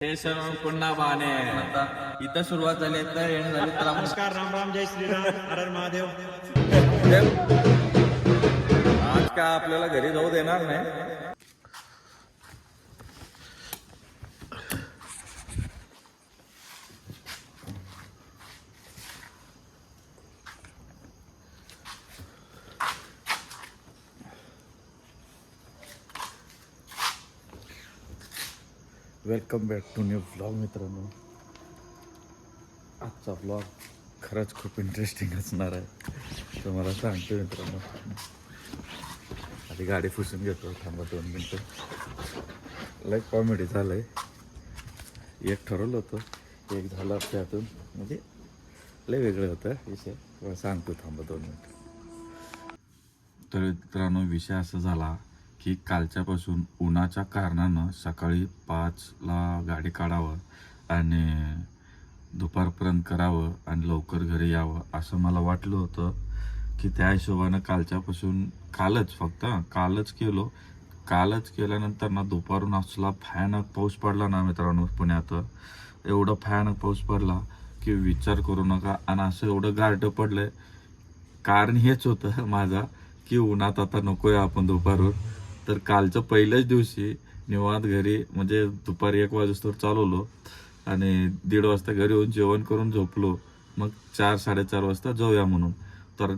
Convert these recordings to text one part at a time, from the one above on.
हे सर्व पुन्हा बाणे इथं सुरुवात झाली तर येणे झाली तर नमस्कार, राम राम, जय श्रीराम, हर हर महादेव. आज का आपल्याला घरी जाऊ देणार नाही. Welcome back to new vlog मित्रांनो. आजचा व्लॉग खरंच खूप इंटरेस्टिंग असणार आहे, तुम्हाला सांगतो मित्रांनो. आधी गाडी पुसून घेतो, थांबा 2 मिनटं. लय कॉमेडी झालं आहे. एक ठरवलं होतं, एक झालं त्यातून, म्हणजे लय वेगळं होतं विषय. तुम्हाला सांगतो, थांबा 2 मिनटं. तर मित्रांनो, विषय असा झाला की कालच्यापासून उन्हाच्या कारणानं सकाळी 5ला गाडी काढावं आणि दुपारपर्यंत करावं आणि लवकर घरी यावं असं मला वाटलं होतं. की त्या हिशोबानं कालच केलो. कालच केल्यानंतर ना दुपारून असला भयानक पाऊस पडला ना मित्रांनो पुण्यात. एवढं भयानक पाऊस पडला की विचार करू नका. आणि असं एवढं गारठं पडलंय, कारण हेच होतं माझा की उन्हात आता नकोय आपण दुपारून. तर कालच्या पहिल्याच दिवशी निवांत घरी, म्हणजे दुपारी 1 वाजता चालवलो आणि 1:30 वाजता घरी येऊन जेवण करून झोपलो. मग 4-4:30 वाजता जाऊया म्हणून. तर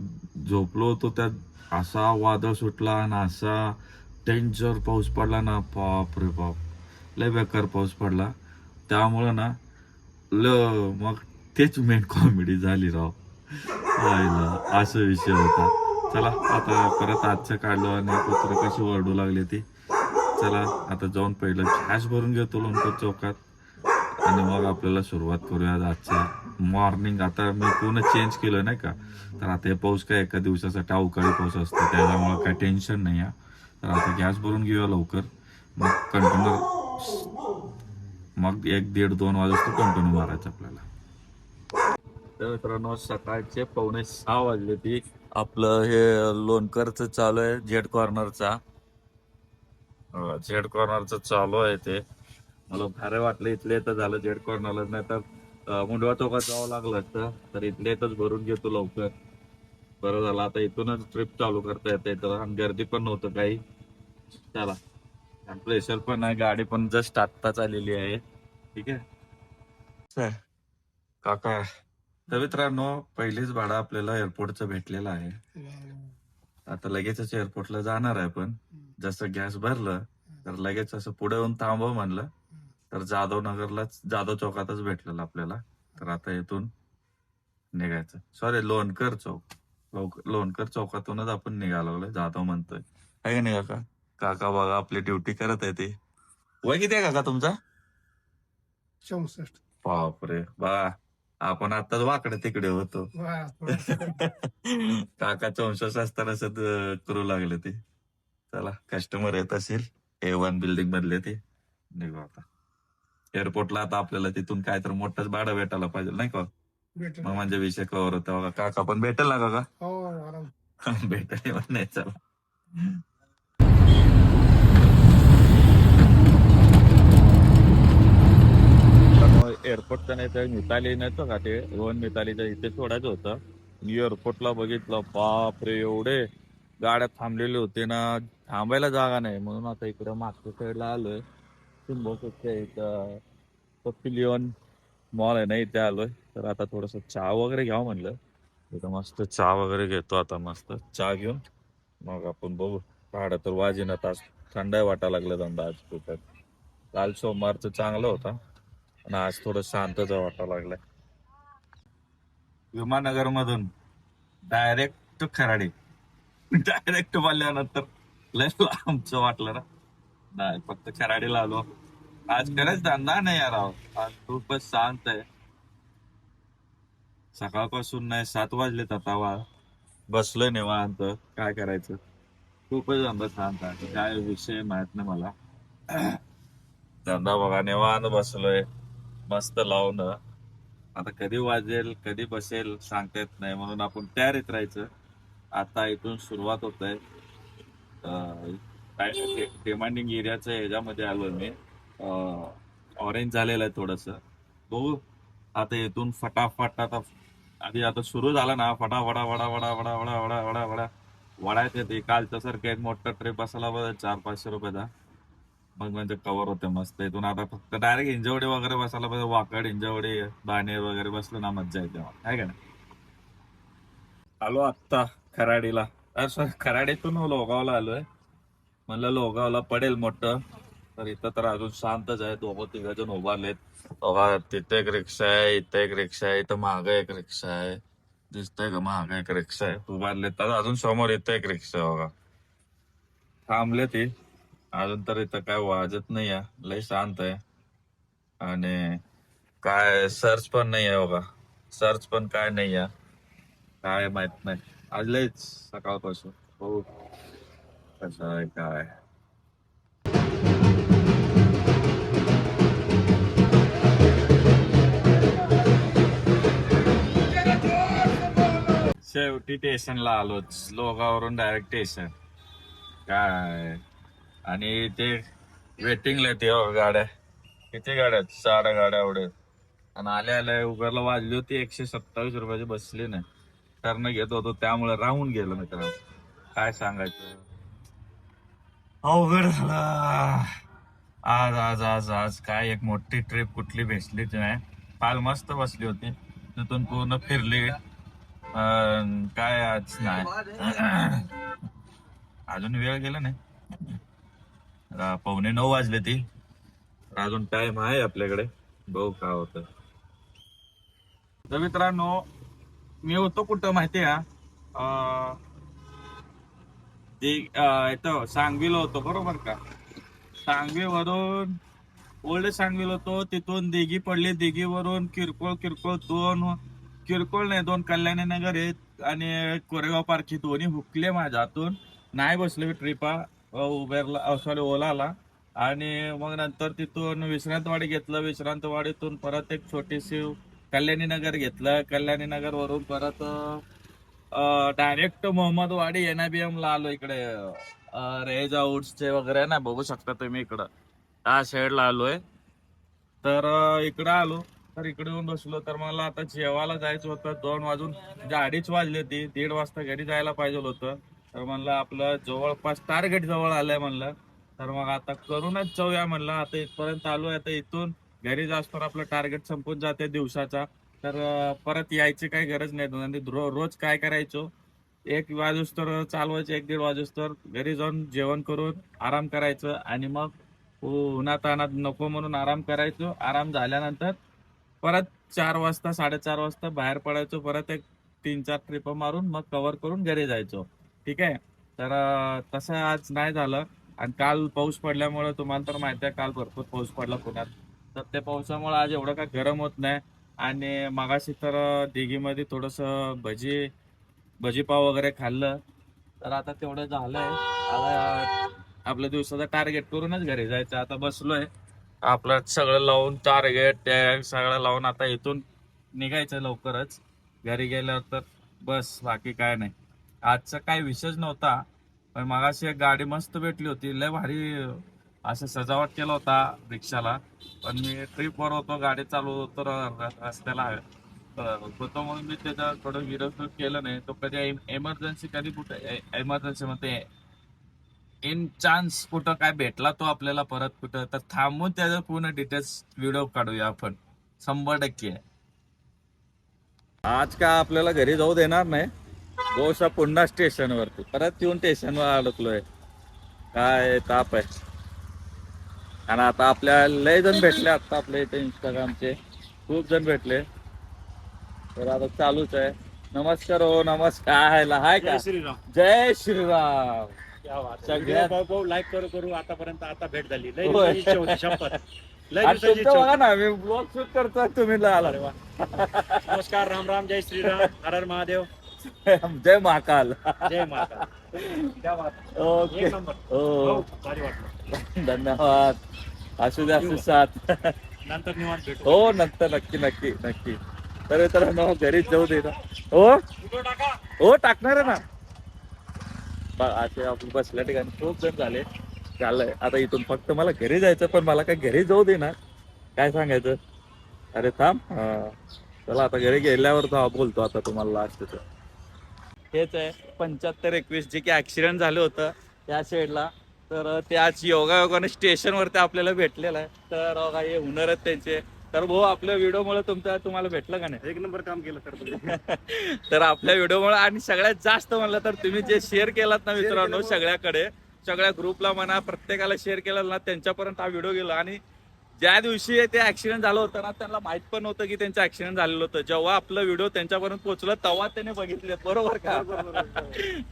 झोपलो होतो, त्यात असा वादळ सुटला आणि असा डेंजर पाऊस पडला ना, बाप रे बाप, लय बेकार पाऊस पडला. त्यामुळं ना मग तेच मेन कॉमेडी झाली राव. असा विषय होता. चला आता परत आजचं काढलो आणि कुत्र कशी ओरडू लागले ती. चला आता जाऊन पहिलं गॅस भरून घेतो लोणकर चौकात आणि मग आपल्याला सुरुवात करूया आजच्या मॉर्निंग. आता मी पूर्ण चेंज केलं नाही का, तर आता हे पाऊस काय एका दिवसासाठी अवकाळी पाऊस असतो, त्याच्यामुळे काय टेन्शन नाही आहे. तर आता गॅस भरून घेऊया लवकर, मग कंटिन्यू, मग 1-1:30-2 वाजता कंटिन्यू मारायचं आपल्याला. तर मित्रांनो, सकाळचे 5:45 वाजले ती. आपलं हे लोणकरचं चालू आहे, झेड कॉर्नरचं चालू आहे ते. मला भारी वाटलं इथले तर झालं झेड कॉर्नरला, नाही तर मुंडवा चौकात जावं लागलं असतं. तर इथले इथंच भरून घेतो लवकर. बरं झालं आता इथूनच ट्रिप चालू करता येते, तर आणि गर्दी पण नव्हतं काही. चला, प्रेशर पण आहे, गाडी पण जस्ट आत्ताच आलेली आहे. ठीक आहे काका. तर मित्रांनो, पहिलेच भाडं आपल्याला एअरपोर्टचं भेटलेलं आहे. आता लगेचच एअरपोर्टला जाणार आहे. पण जसं गॅस भरलं तर लगेच असं पुढे येऊन थांबव म्हणलं, तर जाधव चौकातच भेटलेलं आपल्याला. तर आता इथून निघायचं. सॉरी, लोणकर चौकातूनच आपण निघायला लागलोय. जाधव म्हणतोय आहे का नाही काका? काका बघा आपली ड्युटी करत आहे ते. वय किती आहे काका तुमचा? 64. बापरे बा, आपण आताच वाकडे तिकडे होतो. काका 64 असताना करू लागले ते. चला, कस्टमर येत असेल, A1 बिल्डिंग मधले ते. निघू आता एअरपोर्टला. आता आपल्याला तिथून काय तर मोठंच भाडं भेटायला पाहिजे नाही का, मग म्हणजे विषय कव्हर होता. बघा काका पण भेटेल ना काका? भेटेल नाही. चला, एअरपोर्टचं नाही तर मिताली नव्हतं का, ते रोहन मितालीच्या इथे सोडायचं होतं. मी एअरपोर्टला बघितलं, बाप रे, एवढे गाड्या थांबलेले होते ना, थांबायला जागा नाही. म्हणून आता इकडे मागच्या साईडला आलोय. इथं पपिलियन मॉल आहे ना, इथे आलोय. तर आता थोडस चहा वगैरे घ्यावं म्हणलं. इथं मस्त चहा वगैरे घेतो आता. मस्त चहा घेऊन मग आपण बघू. भाडं तर वाजेना तास, थंडाई वाटायला लागलं धंदा आज खूपच. काल सोमवारचं चांगलं होता आणि आज थोडं शांतता वाटायला लागलाय. विमाननगर मधून डायरेक्ट खराडी. डायरेक्ट बोलल्यानंतर लय आमचं वाटलं ना. नाही, फक्त खराडीला आलो. आज खरंच धंदा नाही यार राव. आज खूपच शांत आहे. सकाळपासून नाही, 7 वाजलेत आता. बसलोय निवांत, काय करायचं. खूपच धंदा शांत आहे, काय विषय माहित नाही मला. धंदा बघा, निवांत बसलोय मस्त लावून. आता कधी वाजेल कधी बसेल सांगता येत नाही, म्हणून आपण तयारीत राहायचं. आता इथून सुरुवात होत आहे. काय डिमांडिंग एरियाच्या ह्याच्यामध्ये आलोय मी. ऑरेंज झालेलं आहे थोडस. बघू आता इथून फटाफट आता आधी आता सुरू झाला ना फटाफटा वडा वडा वडा वडा वडा वडा वडा वडायचं येते. कालच्या सारखं एक मोठा ट्रिप असायला बघा 400-500 रुपयाचा, मग म्हणजे कव्हर होते मस्त. इथून आता फक्त डायरेक्ट हिंजवडी वगैरे बसायला पाहिजे. वाकड हिंजवडी बाणेर वगैरे बसलं ना मज्जा येते मग, आहे का नाही. आलो आत्ता खराडीला, सॉरी खराडीतून लोगावला आलोय. म्हणलं लोगावला पडेल मोठं, तर इथं तर अजून शांतच आहे. दोघं तिघ जण उभारलेत बघा. तिथे एक रिक्षा आहे, इथं एक रिक्षा आहे, इथं मागं एक रिक्षा आहे, दिसतंय का मागं एक रिक्षा आहे उभारले. तर अजून समोर इथं एक रिक्षा आहे बघा, थांबले ती. अजून तर इथं काय वाजत नाही आहे, लय शांत आहे. आणि काय सर्च पण नाही आहे बघा, सर्च पण काय नाही आहे, काय माहित नाही. आज लयच सकाळपासून हो कसं आहे काय. शेवटी स्टेशनला आलोच, लोगावरून डायरेक्ट स्टेशन काय. आणि ते वेटिंगला येते गाड्या, किती गाड्या आहेत, 6 गाड्या एवढ्या. आणि आल्या आल्या उबरला वाजली होती 127 रुपयाची, बसली नाही. टर्न घेत होतो त्यामुळे राहून गेलो मित्रांनो, काय सांगायचं. अवघड झालं. आज आज आज आज काय एक मोठी ट्रिप कुठली भेटलीच नाही. काल मस्त बसली होती, तिथून पूर्ण फिरली. काय आज नाही. अजून वेळ गेला नाही, 8:45 वाजले ती. अजून टाइम आहे आपल्याकडे, बघू काय होतं. तर मित्रांनो मी होतो कुठं माहितीये का, इथं सांगवीला होतो बरोबर का. सांगवीवरून ओल्ड सांगवीला होतो, तिथून दिघी पडली, दिघीवरून किरकोळ किरकोळ दोन कल्याणी नगर आहेत आणि कोरेगाव पार्क हे दोन्ही हुकले माझ्या हातून. नाही बसले मी ट्रिपा उबेरला, सॉरी ओलाला. आणि मग नंतर तिथून विश्रांतवाडी घेतलं, विश्रांतवाडीतून परत एक छोटीशी कल्याणी नगर घेतलं, कल्याणी नगर वरून परत डायरेक्ट मोहम्मदवाडी NIBM ला आलो. इकडे रेजा वुड्सचे वगैरे ना बघू शकता तुम्ही, इकडं त्या साईडला आलोय. तर इकडं आलो, तर इकडे येऊन बसलो. तर मला आता जेवायला जायचं होतं, 2 वाजून म्हणजे 2:30 वाजले ती, 1:30 वाजता घरी जायला पाहिजे होतं. तर म्हणलं आपलं जवळपास टार्गेट जवळ आलंय म्हणलं, तर मग आता करूनच जाऊया म्हणलं. आता इथपर्यंत आलो, आता इथून घरी जास्त आपलं टार्गेट संपून जाते दिवसाचा. तर परत यायची काही गरज नाही. म्हणजे रोज काय करायचो, 1 वाजूस तर चालवायचं, 1-1:30 वाजूस तर घरी जाऊन जेवण करून आराम करायचं. आणि मग उन्हातानात नको म्हणून आराम करायचो. आराम झाल्यानंतर परत 4 वाजता 4:30 वाजता बाहेर पडायचो, परत एक 3-4 ट्रिप मारून मग कव्हर करून घरी जायचो. ठीक आहे. तर तसं आज नाही झालं. आणि काल पाऊस पडल्यामुळे तुम्हाला तर माहिती आहे, काल भरपूर पाऊस पडला पुण्यात. तर त्या पावसामुळे आज एवढं काय गरम होत नाही. आणि मगाशी तर दिघीमध्ये थोडस भजीपाव वगैरे खाल्लं. तर आता तेवढं झालंय. आता आपल्या दिवसाचा टार्गेट करूनच घरी जायचं. आता बसलोय आपलं सगळं लावून, टार्गेट सगळं लावून आता इथून निघायचं लवकरच. घरी गेल्यावर तर बस, बाकी काय नाही. आजचा काय विषयच नव्हता, पण मगाशी एक गाडी मस्त भेटली होती, लय भारी असं सजावट केला होता रिक्षाला. पण मी ट्रिपवर होतो, गाडी चालू होतो, रस्त्याला होतो म्हणून मी त्याच्याकडं विरोध केलं नाही. तो कधी एमर्जन्सी, कधी कुठे एमर्जन्सी मध्ये इन चान्स कुठं काय भेटला तो आपल्याला परत कुठं, तर थांबून त्याचं पूर्ण डिटेल्स व्हिडिओ काढूया आपण 100%. आज का आपल्याला घरी जाऊ देणार नाही, गोसा पुन्हा स्टेशनवरती परत येऊन स्टेशनवर अडकलोय. काय ताप आहे. आणि आता आपल्या लय जण भेटले, आता आपल्या इथे इंस्टाग्रामचे खूप जण भेटले. तर आता चालूच आहे. नमस्कार हो, नमस्कार. हाय का, श्रीराम. जय श्रीराम. सगळ्या भाऊ लाईक करू आतापर्यंत, आता भेट झाली. लय होय. दिवसाची इच्छा होती, शपथ. लय आणि दिवसाची तुमचं इच्छा बघा होती. ना, मी ब्लॉग शूट करतो, तुम्ही लय आला. अरे वा. नमस्कार, राम राम, जय श्रीराम, हर हर महादेव, जय महाकाल. जय माता. क्या बात. ओके. एक नंबर. हो, भाऊ, भारी वाटलं. धन्यवाद. असू द्या, असू साथ. नंतर निवांत भेटू. हो नंतर नक्की नक्की नक्की. तर मित्रांनो घरीच जाऊ दे ना. हो व्हिडिओ टाका. हो टाकणार आहे ना. आता आपण बसल्या ठिकाणी खूप जण झाले, चाललंय आता इथून फक्त मला घरी जायचं, पण मला काय घरी जाऊ दे ना. काय सांगायचं? अरे थांब चला आता घरी गेल्यावर बोलतो आता तुम्हाला लास्टच. हेच आहे 7521 जे की ऍक्सिडेंट झालं होतं त्या साईडला. तर ते आज योगायोगाने स्टेशनवरती आपल्याला भेटलेलं आहे. तर बघा हे हुनर आहेत त्यांचे. तर भाऊ आपल्या व्हिडिओमुळे तुम्हाला भेटलं का नाही? एक नंबर काम केलं सर तुम्ही. तर आपल्या व्हिडिओमुळे आणि सगळ्यात जास्त म्हणलं तर तुम्ही जे शेअर केलात ना मित्रांनो सगळ्याकडे, सगळ्या ग्रुपला म्हणा प्रत्येकाला शेअर केलं ना त्यांच्यापर्यंत हा व्हिडिओ गेला. आणि ज्या दिवशी ते ऍक्सिडेंट झालं होतं ना त्यांना माहित पण नव्हतं की त्यांचं ऍक्सिडेंट झालेलं होतं. जेव्हा आपलं व्हिडिओ त्यांच्यापर्यंत पोहोचलं तेव्हा त्याने बघितले, बरोबर का?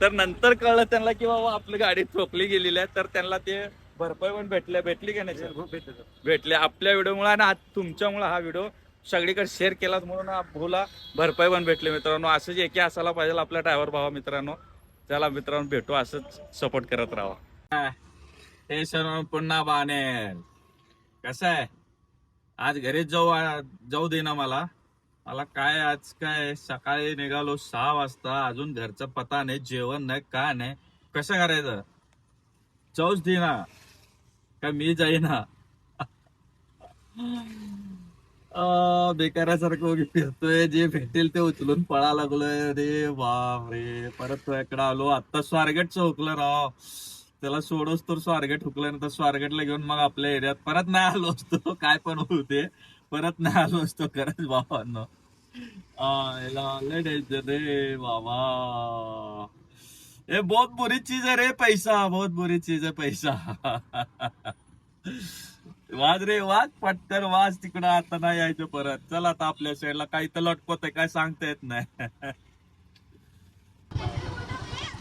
तर नंतर कळलं त्यांना की बाबा आपली गाडी ठोकली गेलेली आहे. तर त्यांना ते भरपाई पण भेटली का नाही sir? भेटले आपल्या व्हिडिओमुळे. आणि आज तुमच्यामुळे हा व्हिडिओ सगळीकडे शेअर केलाच म्हणून भाऊला भरपाई पण भेटली मित्रांनो. असंच एकी असायला पाहिजे आपल्या ड्रायव्हर भावा मित्रांनो. चला मित्रांनो भेटू, असंच सपोर्ट करत राहा. स्टेशन पुन्हा बाणेर कसं आहे? आज घरीच जाऊ दे ना मला. काय आज काय सकाळी निघालो 6 वाजता, अजून घरचा पता नाही, जेवण नाही, काय नाही. कसं करायचं? जाऊच दे ना का मी जाईना. बेकारासारखं उगी फिरतोय, जे भेटेल ते उचलून पळा लागलोय. रे बाप रे, परत इकडं आलो. आता स्वारगेट चौकलं राव, त्याला सोडोस तर स्वारगेट हुकलं, नंतर स्वारगेटला घेऊन मग आपल्या एरियात परत नाही आलो असतो. काय पण होते, परत नाही आलो असतो खरंच बाबांनो. लय डेंजर रे बाबा. ये बहुत बुरी चीज है रे पैसा, बहुत बुरी चीज है पैसा. वाज रे वाज, पटकन वाज तिकडं. आता नाही यायचं परत. चल आता आपल्या साईडला काही तर लटकत आहे, काय सांगता येत नाही.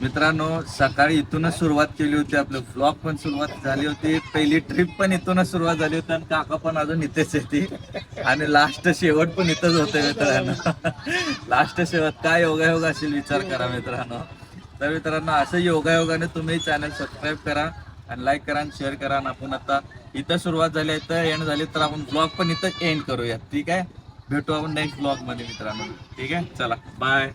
मित्रांनो सकाळी इथूनच सुरुवात केली होती, आपलं ब्लॉग पण सुरुवात झाली होती, पहिली ट्रिप पण इथूनच सुरुवात झाली होती. आणि काका पण अजून इथेच येते आणि लास्ट शेवट पण इथंच होते मित्रांनो. लास्ट शेवट काय योगायोग असेल विचार करा मित्रांनो. तर मित्रांनो असं योगायोगाने तुम्ही चॅनल सबस्क्राईब करा आणि लाईक करा आणि शेअर करा. आणि आपण आता इथं सुरुवात झाली, इथं एंड झाली, तर आपण ब्लॉग पण इथं एंड करूया. ठीक आहे, भेटू आपण नेक्स्ट ब्लॉग मध्ये मित्रांनो. ठीक आहे, चला बाय.